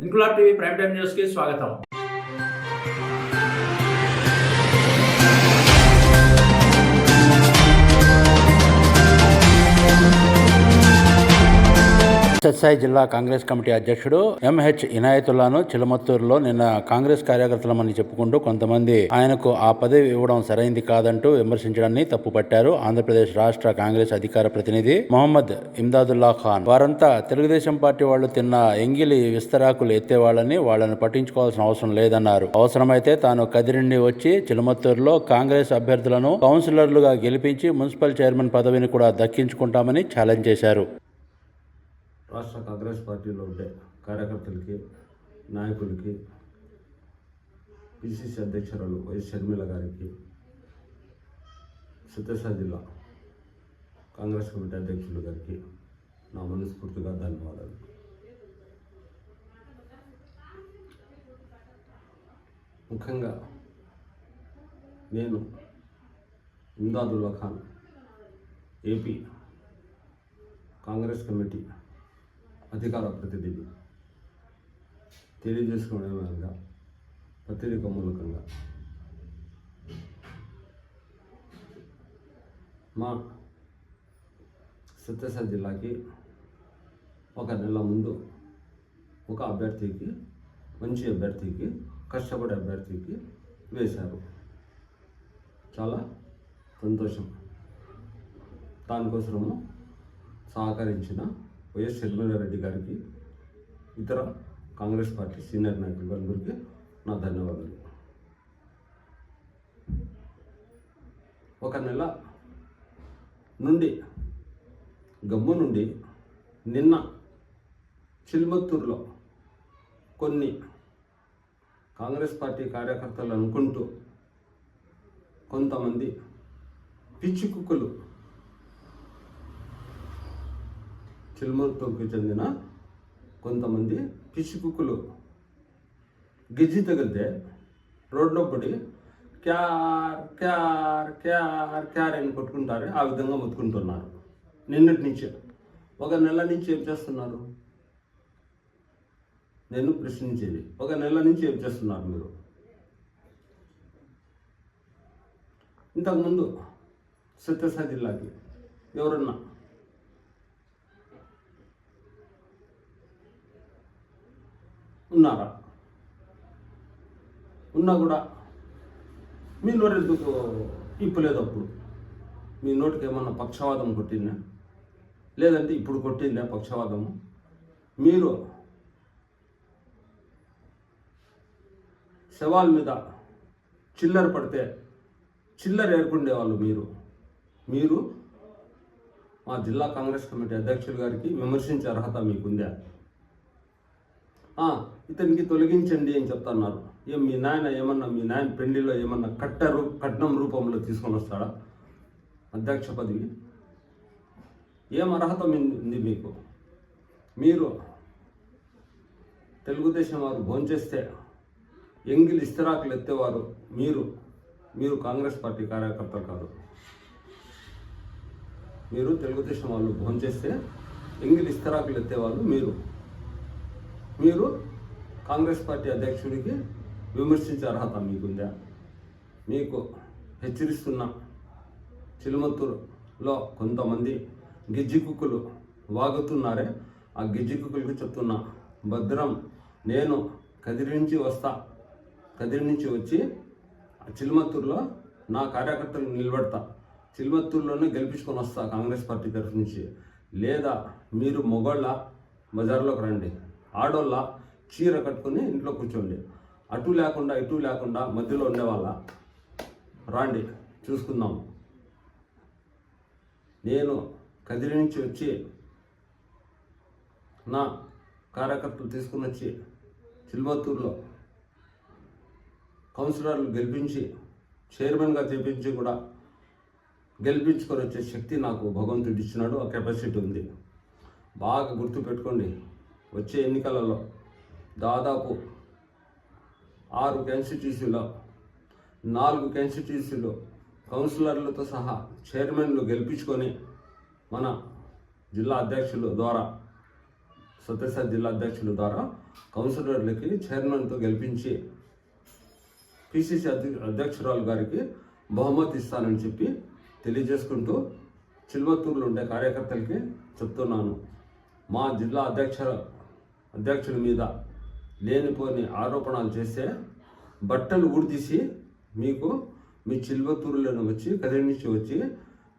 Inquilab TV prime time news కి స్వాగతం. సత్యసాయి జిల్లా కాంగ్రెస్ కమిటీ అధ్యక్షుడు ఎంహెచ్ ఇనాయతుల్లాను చిలమత్తూరులో నిన్న కాంగ్రెస్ కార్యకర్తలమని చెప్పుకుంటూ కొంతమంది ఆయనకు ఆ పదవి ఇవ్వడం సరైంది కాదంటూ విమర్శించడాన్ని తప్పుపట్టారు. ఆంధ్రప్రదేశ్ రాష్ట్ర కాంగ్రెస్ అధికార ప్రతినిధి మొహమ్మద్ ఇమ్దాదుల్లా ఖాన్ వారంతా తెలుగుదేశం పార్టీ వాళ్ళు తిన్న ఎంగిలి విస్తరాకులు ఎత్తేవాళ్ళని వాళ్ళని పట్టించుకోవాల్సిన అవసరం లేదన్నారు. అవసరమైతే తాను కదిరిండి వచ్చి చిలమత్తూరులో కాంగ్రెస్ అభ్యర్థులను కౌన్సిలర్లుగా గెలిపించి మున్సిపల్ చైర్మన్ పదవిని కూడా దక్కించుకుంటామని ఛాలెంజ్ చేశారు. రాష్ట్ర కాంగ్రెస్ పార్టీలో ఉండే కార్యకర్తలకి, నాయకులకి, పిసిసి అధ్యక్షురాలు వైఎస్ షర్మిల గారికి, సత్యసాయి జిల్లా కాంగ్రెస్ కమిటీ అధ్యక్షులు గారికి నా మనస్ఫూర్తిగా ధన్యవాదాలు. ముఖ్యంగా నేను ఇమ్దాదుల్లా ఖాన్ ఏపీ కాంగ్రెస్ కమిటీ అధికార ప్రతినిధి తెలియజేసుకోవడంగా పత్రిక మూలకంగా మా సత్యసాయి జిల్లాకి ఒక నెల ముందు ఒక అభ్యర్థికి, మంచి అభ్యర్థికి, కష్టపడే అభ్యర్థికి వేశారు. చాలా సంతోషం. దానికోసము సహకరించిన వైఎస్ షర్మిల రెడ్డి గారికి, ఇతర కాంగ్రెస్ పార్టీ సీనియర్ నాయకులందరికీ నా ధన్యవాదాలు. ఒక నెల నుండి గమ్ము నుండి నిన్న చిల్మత్తూరులో కొన్ని కాంగ్రెస్ పార్టీ కార్యకర్తలు అనుకుంటూ కొంతమంది పిచ్చి కుక్కలు, చిల్మత్తూరుకు చెందిన కొంతమంది పిచ్చి కుక్కలు గిజ్జి తగిలితే రోడ్లో పడి క్యార్ క్యార్ క్యార్ క్యార్ అని కొట్టుకుంటారు. ఆ విధంగా మొత్తుకుంటున్నారు. నిన్నటి నుంచి ఒక నెల నుంచి ఏం చేస్తున్నారు? నేను ప్రశ్నించేది, ఒక నెల నుంచి ఏం చేస్తున్నారు మీరు? ఇంతకుముందు సత్యసాయి జిల్లాకి ఎవరన్నా ఉన్నారా? ఉన్నా కూడా మీ నోరు ఎందుకు ఇప్పలేదు? అప్పుడు మీ నోటికి ఏమన్నా పక్షవాదం కొట్టిందా? లేదంటే ఇప్పుడు కొట్టిందా పక్షవాదము? మీరు శవాల మీద చిల్లర పడితే చిల్లర ఏర్పడేవాళ్ళు మీరు మా జిల్లా కాంగ్రెస్ కమిటీ అధ్యక్షులు గారికి విమర్శించే అర్హత మీకుందా? ఇతనికి తొలగించండి అని చెప్తున్నారు. మీ నాయన పెళ్లిలో ఏమన్నా కట్నం రూపంలో తీసుకొని వస్తాడా అధ్యక్ష పదవి? ఏం అర్హత ఉంది మీకు? మీరు తెలుగుదేశం వారు భోంచేస్తే ఎంగిలి ఇస్తరాకులు ఎత్తేవారు మీరు కాంగ్రెస్ పార్టీ కార్యకర్తలు కాదు. మీరు తెలుగుదేశం వాళ్ళు భోంచేస్తే ఎంగిలి ఇస్తరాకులు ఎత్తేవాళ్ళు మీరు కాంగ్రెస్ పార్టీ అధ్యక్షుడికి విమర్శించే అర్హత మీకుందా? మీకు హెచ్చరిస్తున్న, చిలుమత్తూరులో కొంతమంది గిజ్జి కుక్కలు వాగుతున్నారే, ఆ గిజ్జి కుక్కలకి చెప్తున్నా, భద్రం, నేను కదిరి నుంచి వచ్చి చిలుమత్తూరులో నా కార్యకర్తలు నిలబెడతా, చిలుమత్తూరులోనే గెలిపించుకొని వస్తా కాంగ్రెస్ పార్టీ తరఫు నుంచి. లేదా మీరు మొగోళ్ళ బజార్లోకి రండి, ఆడోళ్ళ చీర కట్టుకుని ఇంట్లో కూర్చోండి, అటు లేకుండా ఇటు లేకుండా మధ్యలో ఉండేవాళ్ళ రాండి, చూసుకుందాం. నేను కదిరి నుంచి వచ్చి నా కార్యకర్తలు తీసుకుని వచ్చి చిల్మత్తూరులో కౌన్సిలర్లు గెలిపించి చైర్మన్గా చేపించి కూడా గెలిపించుకొని వచ్చే శక్తి నాకు భగవంతుడు ఇచ్చినాడు. ఆ కెపాసిటీ ఉంది. బాగా గుర్తుపెట్టుకోండి, వచ్చే ఎన్నికలలో దాదాపు 6 కాన్స్టిట్యూన్సీలో 4 కాన్స్టిట్యూన్సీలో కౌన్సిలర్లతో సహా చైర్మన్లు గెలిపించుకొని మన జిల్లా అధ్యక్షుల ద్వారా సత్యసాయి జిల్లా అధ్యక్షుల ద్వారా కౌన్సిలర్లకి చైర్మన్తో గెలిపించి పిసిసి అధ్యక్షురాలు గారికి బహుమతి ఇస్తానని చెప్పి తెలియజేసుకుంటూ చిల్మత్తూరులో ఉండే కార్యకర్తలకి చెప్తున్నాను. మా జిల్లా అధ్యక్షుల మీద లేనిపోని ఆరోపణలు చేస్తే బట్టలు ఊడితీసి మీకు మీ చిల్మత్తూరులోనే వచ్చి కదిరి నుంచి వచ్చి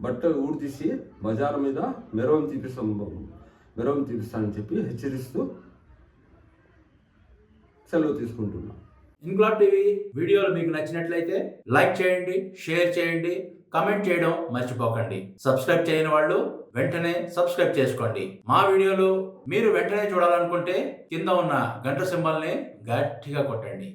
బట్టలు ఊడితీసి బజారు మీద మెరవం తీపిస్తానని చెప్పి హెచ్చరిస్తూ సెలవు తీసుకుంటున్నాను. ఇన్క్లాబ్ టీవీ వీడియోలు మీకు నచ్చినట్లయితే లైక్ చేయండి, షేర్ చేయండి, కమెంట్ చేయడం మర్చిపోకండి. సబ్స్క్రైబ్ చేయని వాళ్ళు వెంటనే సబ్స్క్రైబ్ చేసుకోండి. మా వీడియోలు మీరు వెంటనే చూడాలనుకుంటే కింద ఉన్న గంట సింబల్ని గట్టిగా కొట్టండి.